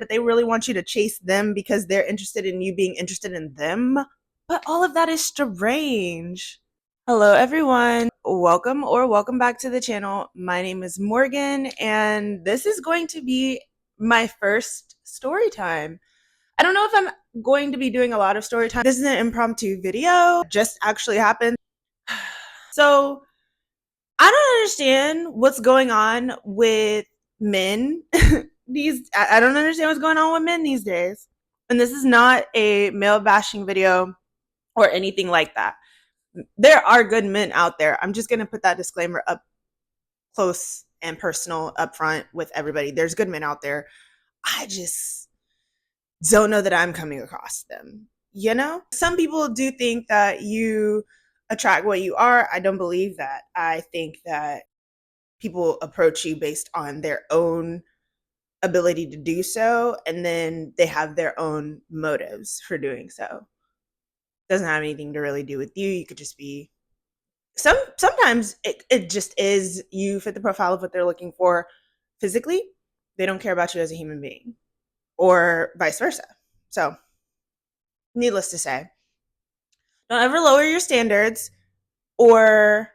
but they really want you to chase them because they're interested in you being interested in them. But all of that is strange. Hello, everyone. Welcome back to the channel. My name is Morgan, and this is going to be my first story time. I don't know if I'm going to be doing a lot of story time. This is an impromptu video. It just actually happened. So I don't understand what's going on with men. I don't understand what's going on with men these days. And this is not a male bashing video or anything like that. There are good men out there. I'm just going to put that disclaimer up close and personal up front with everybody. There's good men out there. I just don't know that I'm coming across them. You know, some people do think that you attract what you are. I don't believe that. I think that people approach you based on their own ability to do so, and then they have their own motives for doing so. Doesn't have anything to really do with you. You could just be sometimes it just is you fit the profile of what they're looking for physically. They don't care about you as a human being, or vice versa. So needless to say, don't ever lower your standards or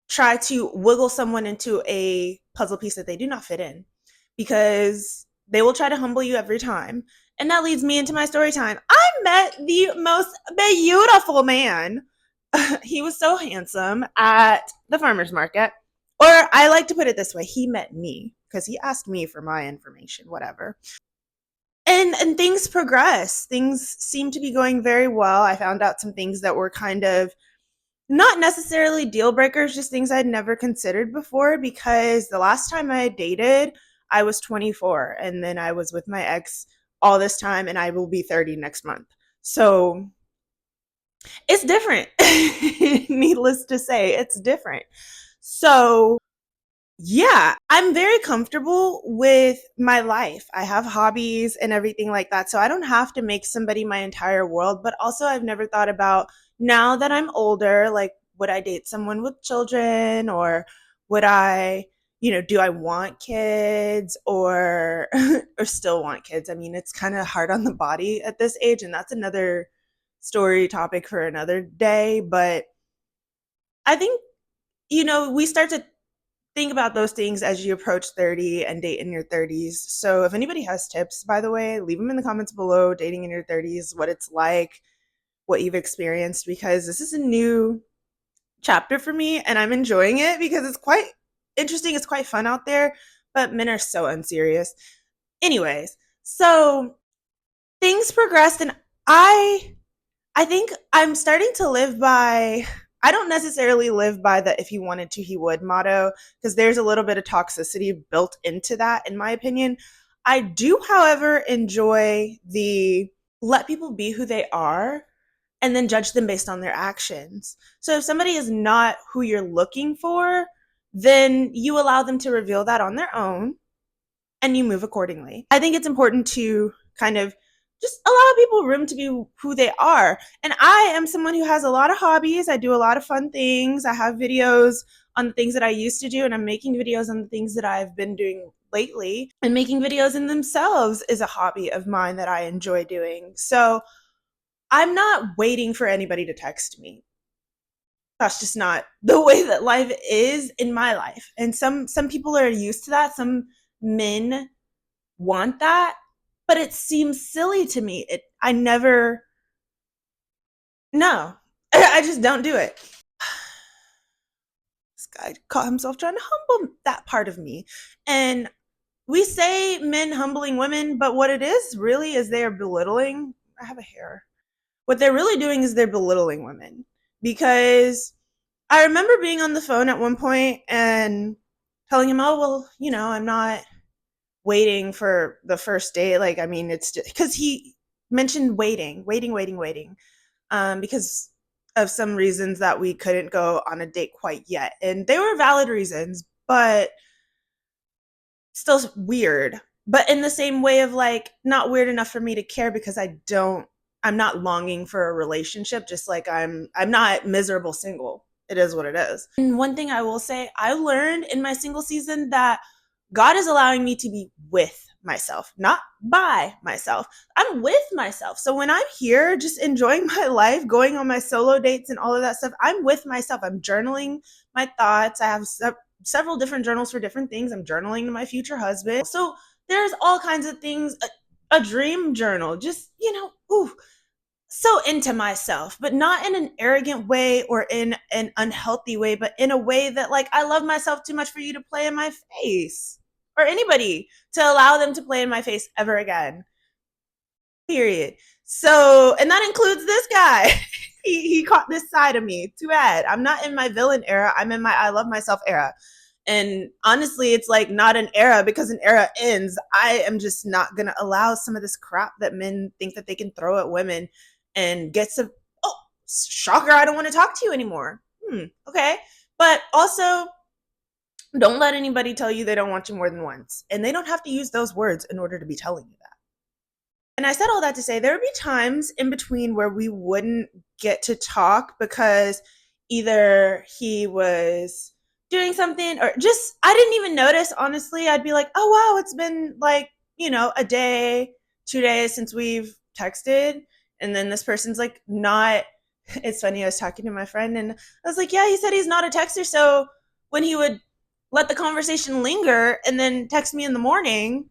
try to wiggle someone into a puzzle piece that they do not fit in, because they will try to humble you every time. And that leads me into my story time. I met the most beautiful man. He was so handsome at the farmer's market. Or I like to put it this way, he met me because he asked me for my information, whatever. And things progress. Things seem to be going very well. I found out some things that were kind of not necessarily deal breakers, just things I'd never considered before, because the last time I dated, I was 24, and then I was with my ex all this time, and I will be 30 next month. So it's different. Needless to say, it's different. So yeah, I'm very comfortable with my life. I have hobbies and everything like that. So I don't have to make somebody my entire world. But also, I've never thought about, now that I'm older, like, would I date someone with children, or would I, do I want kids, or or still want kids? I mean, it's kind of hard on the body at this age, and that's another story topic for another day. But I think, we start to think about those things as you approach 30 and date in your 30s. So if anybody has tips, by the way, leave them in the comments below. Dating in your 30s, what it's like, what you've experienced, because this is a new chapter for me and I'm enjoying it because it's quite interesting. It's quite fun out there, but men are so unserious. Anyways, so things progressed, and I think I'm starting to live by, I don't necessarily live by the if he wanted to, he would motto, because there's a little bit of toxicity built into that, in my opinion. I do, however, enjoy the let people be who they are and then judge them based on their actions. So if somebody is not who you're looking for, then you allow them to reveal that on their own and you move accordingly. I think it's important to kind of just allow people room to be who they are. And I am someone who has a lot of hobbies. I do a lot of fun things. I have videos on the things that I used to do, and I'm making videos on the things that I've been doing lately. And making videos in themselves is a hobby of mine that I enjoy doing. So I'm not waiting for anybody to text me. That's just not the way that life is in my life. And some people are used to that. Some men want that, but it seems silly to me. I never, no, I just don't do it. This guy caught himself trying to humble that part of me. And we say men humbling women, but what it is really is they are belittling. I have a hair. What they're really doing is they're belittling women, because I remember being on the phone at one point and telling him, oh, well, I'm not waiting for the first date. Like, I mean, it's because he mentioned waiting, because of some reasons that we couldn't go on a date quite yet. And they were valid reasons, but still weird. But in the same way of, like, not weird enough for me to care, because I'm not longing for a relationship, just like I'm not miserable single. It is what it is. And one thing I will say, I learned in my single season that God is allowing me to be with myself, not by myself. I'm with myself. So when I'm here just enjoying my life, going on my solo dates and all of that stuff, I'm with myself. I'm journaling my thoughts. I have several different journals for different things. I'm journaling to my future husband. So there's all kinds of things. A dream journal, just, ooh, so into myself, but not in an arrogant way or in an unhealthy way, but in a way that, like, I love myself too much for you to play in my face, or anybody to allow them to play in my face ever again. Period. So, and that includes this guy. He caught this side of me. Too bad. I'm not in my villain era. I'm in my I love myself era. And honestly, it's like not an era, because an era ends. I am just not going to allow some of this crap that men think that they can throw at women and get some, oh, shocker, I don't want to talk to you anymore. Okay. But also, don't let anybody tell you they don't want you more than once. And they don't have to use those words in order to be telling you that. And I said all that to say there would be times in between where we wouldn't get to talk because either he was doing something or just, I didn't even notice, honestly. I'd be like, oh, wow, it's been like, a day, 2 days since we've texted. And then this person's like, not, it's funny. I was talking to my friend and I was like, yeah, he said he's not a texter. So when he would let the conversation linger and then text me in the morning,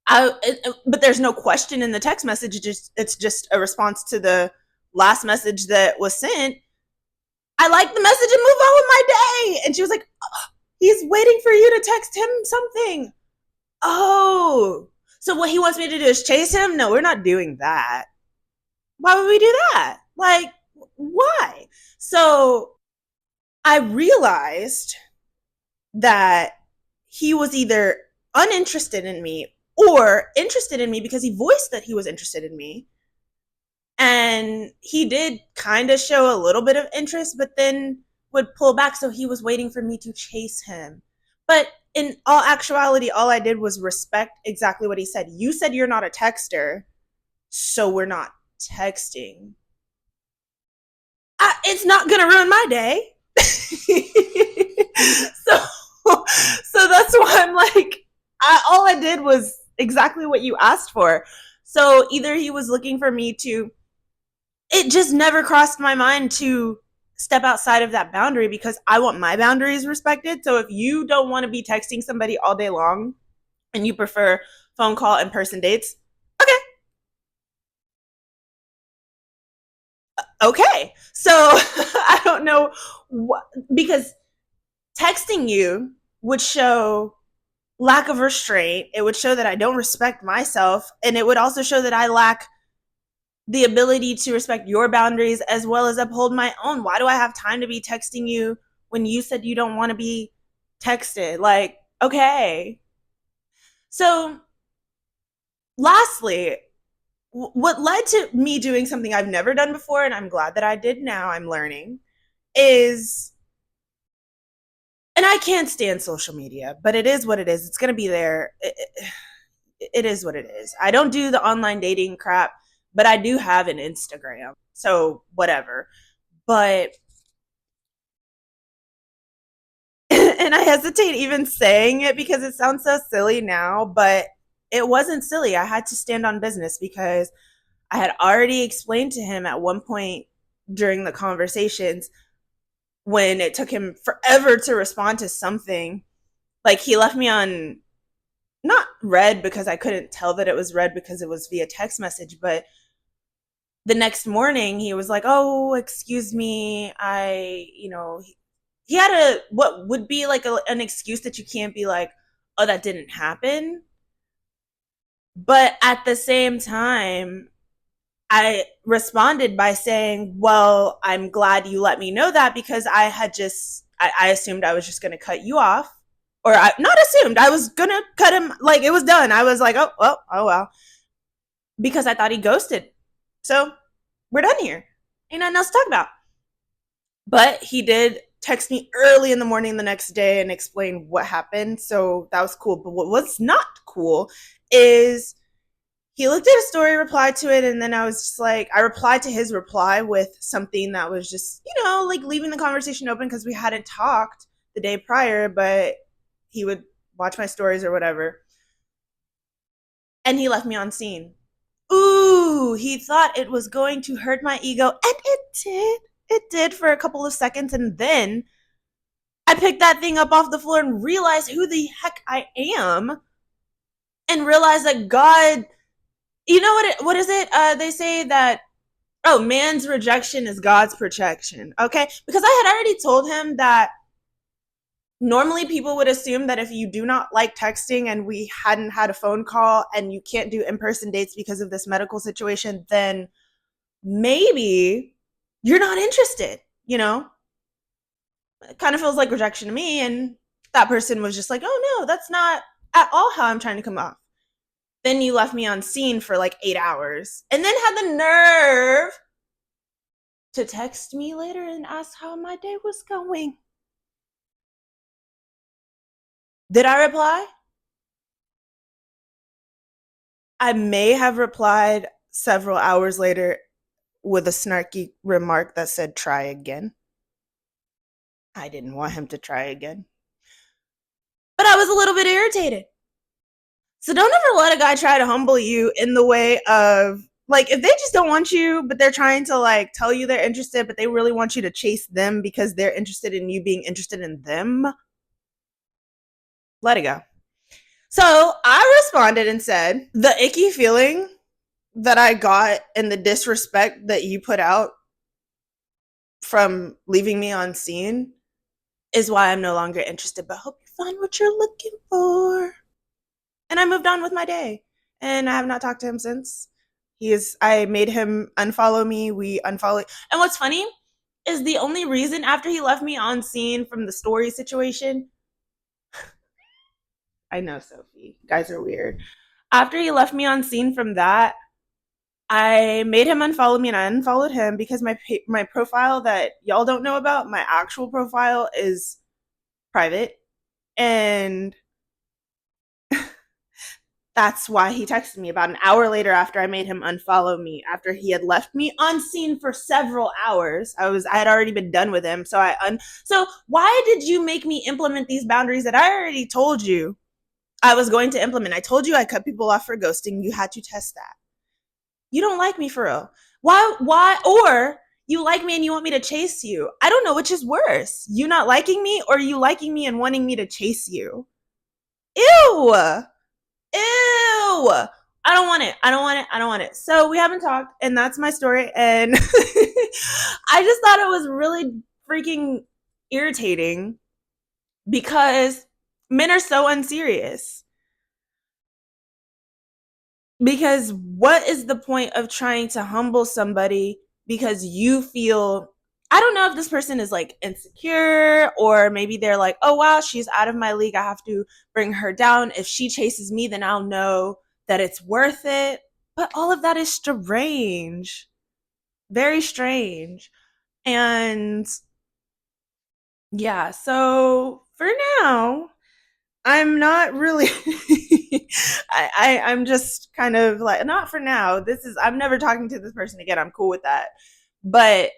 but there's no question in the text message. It's just a response to the last message that was sent. I like the message and move on with my day. And she was like, oh, he's waiting for you to text him something. Oh, so what he wants me to do is chase him? No, we're not doing that. Why would we do that? Like, why? So I realized that he was either uninterested in me or interested in me because he voiced that he was interested in me. And he did kind of show a little bit of interest, but then would pull back. So he was waiting for me to chase him. But in all actuality, all I did was respect exactly what he said. You said you're not a texter, so we're not texting. It's not going to ruin my day. so that's why I'm like, all I did was exactly what you asked for. So either he was looking for me to, it just never crossed my mind to step outside of that boundary because I want my boundaries respected. So if you don't want to be texting somebody all day long and you prefer phone call in person dates, okay. So I don't know what, because texting you would show lack of restraint. It would show that I don't respect myself. And it would also show that I lack the ability to respect your boundaries as well as uphold my own. Why do I have time to be texting you when you said you don't want to be texted? Like, okay. So lastly, what led to me doing something I've never done before, and I'm glad that I did now, I'm learning, is, and I can't stand social media, but it is what it is. It's going to be there. It is what it is. I don't do the online dating crap, but I do have an Instagram. So whatever. But, and I hesitate even saying it because it sounds so silly now, but it wasn't silly. I had to stand on business because I had already explained to him at one point during the conversations when it took him forever to respond to something. Like, he left me on, not read because I couldn't tell that it was read because it was via text message, but the next morning he was like, oh, excuse me, he had what would be like an excuse that you can't be like, oh, that didn't happen. But at the same time, I responded by saying, well, I'm glad you let me know that because I assumed I was just going to cut you off. Or I not assumed, I was going to cut him, like it was done. I was like, oh, well. Because I thought he ghosted. So we're done here. Ain't nothing else to talk about. But he did text me early in the morning the next day and explain what happened. So that was cool. But what was not cool is he looked at a story, replied to it, and then I was just like, I replied to his reply with something that was just, like leaving the conversation open because we hadn't talked the day prior, but he would watch my stories or whatever. and he left me on scene. Ooh, he thought it was going to hurt my ego, and it did. It did for a couple of seconds, and then I picked that thing up off the floor and realized who the heck I am, and realized that God, you know what is it? They say that, oh, man's rejection is God's protection. Okay, because I had already told him that normally people would assume that if you do not like texting and we hadn't had a phone call and you can't do in-person dates because of this medical situation, then maybe you're not interested, you know? It kind of feels like rejection to me. And that person was just like, oh no, that's not at all how I'm trying to come off. Then you left me on scene for like 8 hours and then had the nerve to text me later and ask how my day was going. Did I reply? I may have replied several hours later with a snarky remark that said, try again. I didn't want him to try again. But I was a little bit irritated. So don't ever let a guy try to humble you in the way of, like, if they just don't want you, but they're trying to, like, tell you they're interested, but they really want you to chase them because they're interested in you being interested in them, let it go. So I responded and said, the icky feeling that I got and the disrespect that you put out from leaving me on scene is why I'm no longer interested, but hope you find what you're looking for. And I moved on with my day. And I have not talked to him since. I made him unfollow me. We unfollowed. And what's funny is the only reason after he left me on scene from the story situation, I know, Sophie, guys are weird. After he left me on scene from that, I made him unfollow me and I unfollowed him because my profile that y'all don't know about, my actual profile, is private. And that's why he texted me about an hour later after I made him unfollow me, after he had left me on scene for several hours. I had already been done with him. So why did you make me implement these boundaries that I already told you I was going to implement? I told you I cut people off for ghosting. You had to test that. You don't like me for real. Why? Or you like me and you want me to chase you. I don't know which is worse. You not liking me or you liking me and wanting me to chase you. Ew. Ew. I don't want it. I don't want it. I don't want it. So we haven't talked, and that's my story. And I just thought it was really freaking irritating because men are so unserious. Because what is the point of trying to humble somebody because you feel, I don't know if this person is like insecure, or maybe they're like, oh wow, she's out of my league, I have to bring her down. If she chases me, then I'll know that it's worth it. But all of that is strange, very strange. And yeah, so for now, I'm not really I'm just kind of like, not for now. I'm never talking to this person again. I'm cool with that. But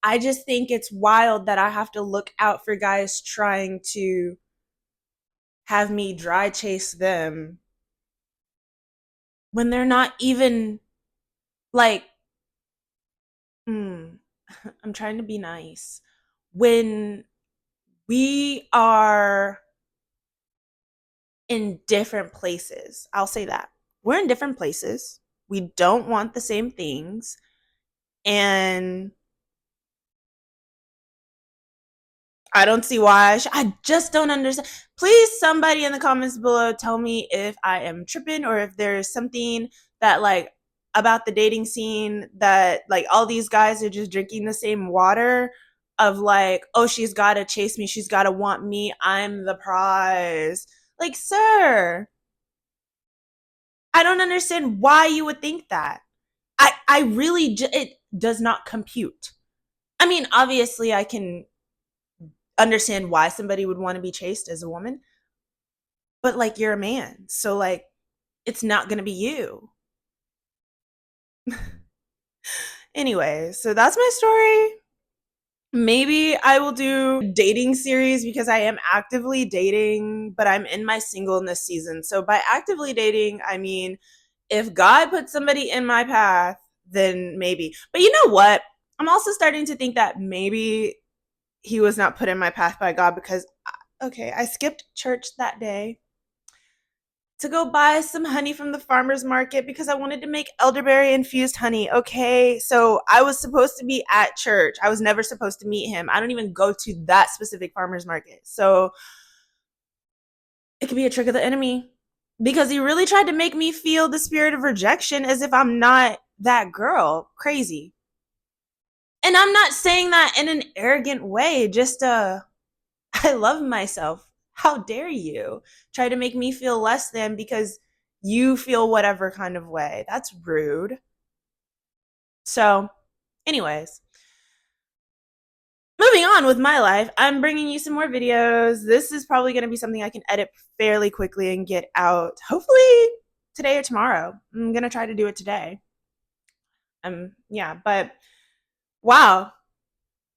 I just think it's wild that I have to look out for guys trying to have me dry chase them when they're not even like, I'm trying to be nice. When we are in different places, I'll say that. We're in different places. We don't want the same things. And I don't see why. I just don't understand. Please, somebody in the comments below, tell me if I am tripping or if there's something that, like, about the dating scene that, like, all these guys are just drinking the same water of, like, oh, she's got to chase me. She's got to want me. I'm the prize. Like, sir, I don't understand why you would think that. I really, it does not compute. I mean, obviously, I can understand why somebody would want to be chased as a woman, but like, you're a man, so like, it's not gonna be you. Anyway, so that's my story. Maybe I will do a dating series because I am actively dating, but I'm in my singleness season. So by actively dating, I mean if God put somebody in my path, then maybe. But you know what? I'm also starting to think that maybe he was not put in my path by God because, okay, I skipped church that day to go buy some honey from the farmer's market because I wanted to make elderberry infused honey. Okay, so I was supposed to be at church. I was never supposed to meet him. I don't even go to that specific farmer's market. So it could be a trick of the enemy because he really tried to make me feel the spirit of rejection as if I'm not that girl. Crazy. And I'm not saying that in an arrogant way, just I love myself. How dare you try to make me feel less than because you feel whatever kind of way? That's rude. So, anyways, moving on with my life, I'm bringing you some more videos. This is probably going to be something I can edit fairly quickly and get out hopefully today or tomorrow. I'm going to try to do it today. Yeah, but wow,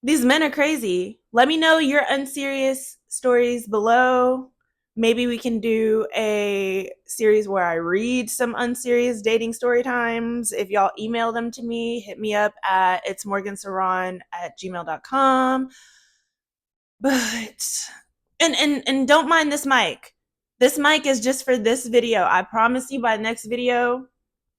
these men are crazy. Let me know your unserious stories below. Maybe we can do a series where I read some unserious dating story times. If y'all email them to me, hit me up at itsmorgansaron@gmail.com. But and don't mind this mic. This mic is just for this video. I promise you by the next video.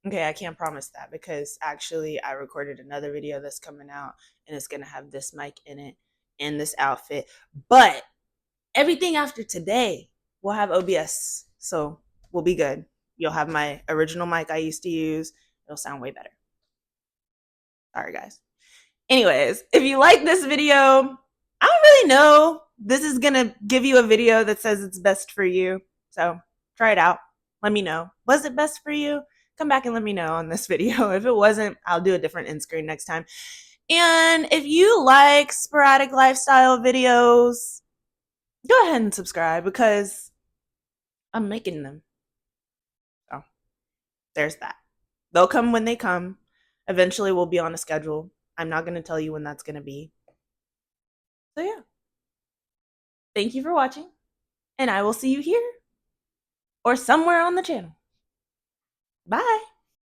Okay, I can't promise that because actually I recorded another video that's coming out and it's going to have this mic in it in this outfit. But everything after today will have OBS. So we'll be good. You'll have my original mic I used to use. It'll sound way better. Sorry, guys. Anyways, if you like this video, I don't really know. This is going to give you a video that says it's best for you. So try it out. Let me know. Was it best for you? Come back and let me know on this video. If it wasn't, I'll do a different end screen next time. And if you like sporadic lifestyle videos, go ahead and subscribe because I'm making them. So there's that. They'll come when they come. Eventually, we'll be on a schedule. I'm not going to tell you when that's going to be. So, yeah. Thank you for watching, and I will see you here or somewhere on the channel. Bye.